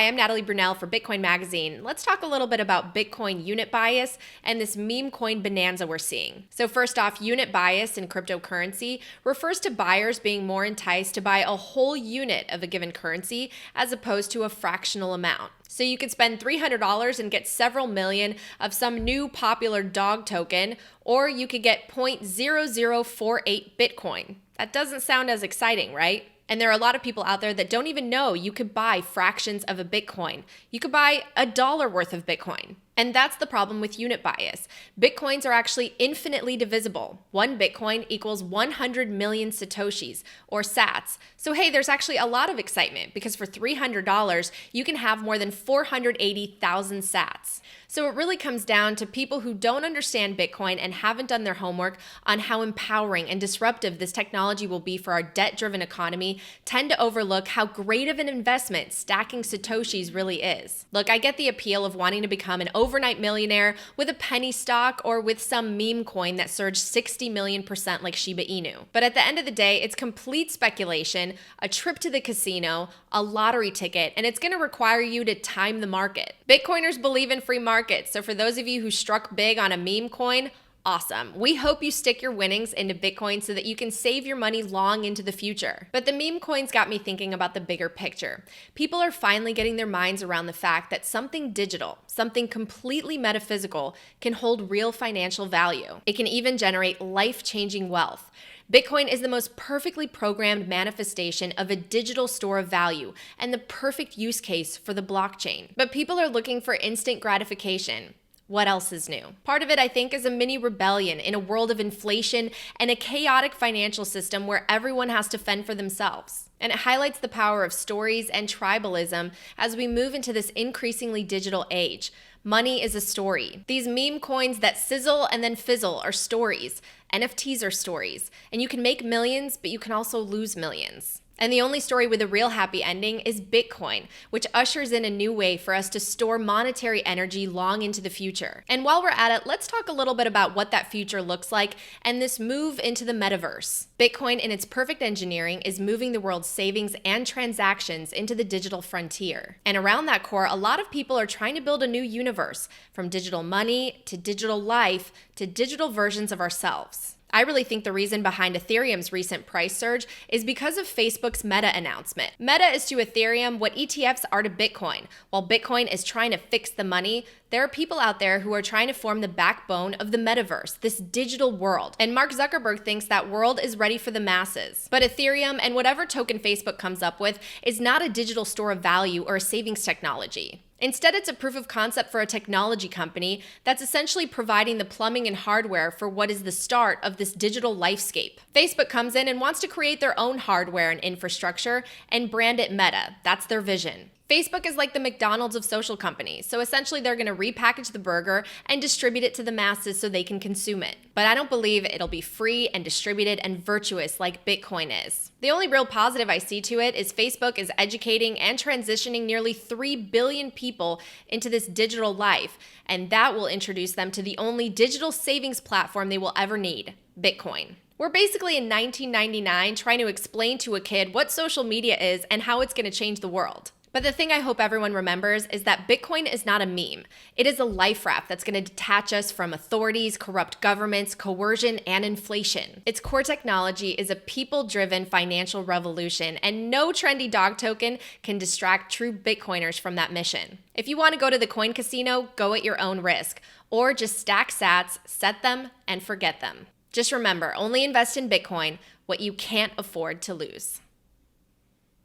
Hi, I'm Natalie Brunell for Bitcoin Magazine. Let's talk a little bit about Bitcoin unit bias and this meme coin bonanza we're seeing. So first off, unit bias in cryptocurrency refers to buyers being more enticed to buy a whole unit of a given currency as opposed to a fractional amount. So you could spend $300 and get several million of some new popular dog token, or you could get 0.0048 Bitcoin. That doesn't sound as exciting, right? And there are a lot of people out there that don't even know you could buy fractions of a Bitcoin. You could buy $1 worth of Bitcoin. And that's the problem with unit bias. Bitcoins are actually infinitely divisible. One Bitcoin equals 100 million Satoshis, or sats. So hey, there's actually a lot of excitement because for $300, you can have more than 480,000 sats. So it really comes down to people who don't understand Bitcoin and haven't done their homework on how empowering and disruptive this technology will be for our debt-driven economy tend to overlook how great of an investment stacking Satoshis really is. Look, I get the appeal of wanting to become an overnight millionaire with a penny stock or with some meme coin that surged 60 million% like Shiba Inu. But at the end of the day, it's complete speculation, a trip to the casino, a lottery ticket, and it's going to require you to time the market. Bitcoiners believe in free markets, so for those of you who struck big on a meme coin, awesome. We hope you stick your winnings into Bitcoin so that you can save your money long into the future. But the meme coins got me thinking about the bigger picture. People are finally getting their minds around the fact that something digital, something completely metaphysical, can hold real financial value. It can even generate life-changing wealth. Bitcoin is the most perfectly programmed manifestation of a digital store of value and the perfect use case for the blockchain. But people are looking for instant gratification. What else is new? Part of it, I think, is a mini rebellion in a world of inflation and a chaotic financial system where everyone has to fend for themselves. And it highlights the power of stories and tribalism as we move into this increasingly digital age. Money is a story. These meme coins that sizzle and then fizzle are stories. NFTs are stories. And you can make millions, but you can also lose millions. And the only story with a real happy ending is Bitcoin, which ushers in a new way for us to store monetary energy long into the future. And while we're at it, let's talk a little bit about what that future looks like and this move into the metaverse. Bitcoin, in its perfect engineering, is moving the world's savings and transactions into the digital frontier. And around that core, a lot of people are trying to build a new universe, from digital money to digital life to digital versions of ourselves. I really think the reason behind Ethereum's recent price surge is because of Facebook's Meta announcement. Meta is to Ethereum what ETFs are to Bitcoin. While Bitcoin is trying to fix the money, there are people out there who are trying to form the backbone of the metaverse, this digital world. And Mark Zuckerberg thinks that world is ready for the masses. But Ethereum and whatever token Facebook comes up with is not a digital store of value or a savings technology. Instead, it's a proof of concept for a technology company that's essentially providing the plumbing and hardware for what is the start of this digital lifescape. Facebook comes in and wants to create their own hardware and infrastructure and brand it Meta. That's their vision. Facebook is like the McDonald's of social companies, so essentially they're going to repackage the burger and distribute it to the masses so they can consume it. But I don't believe it'll be free and distributed and virtuous like Bitcoin is. The only real positive I see to it is Facebook is educating and transitioning nearly 3 billion people into this digital life, and that will introduce them to the only digital savings platform they will ever need, Bitcoin. We're basically in 1999 trying to explain to a kid what social media is and how it's going to change the world. But the thing I hope everyone remembers is that Bitcoin is not a meme. It is a life raft that's going to detach us from authorities, corrupt governments, coercion, and inflation. Its core technology is a people-driven financial revolution, and no trendy dog token can distract true Bitcoiners from that mission. If you want to go to the coin casino, go at your own risk, or just stack sats, set them, and forget them. Just remember, only invest in Bitcoin what you can't afford to lose.